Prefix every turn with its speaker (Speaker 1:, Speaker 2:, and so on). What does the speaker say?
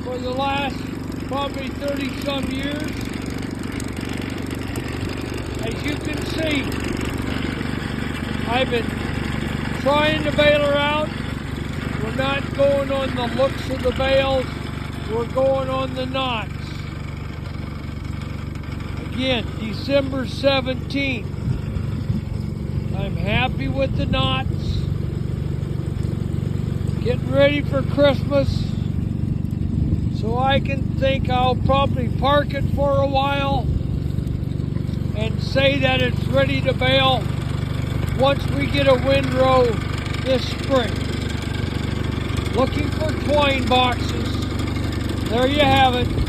Speaker 1: for the last probably 30-some years. As you can see, I've been trying the baler out. We're not going on the looks of the bales, we're going on the knots. Again, December 17th. I'm happy with the knots. Getting ready for Christmas. So I can think I'll probably park it for a while and say that it's ready to bale once we get a windrow this spring. Looking for twine boxes. There you have it.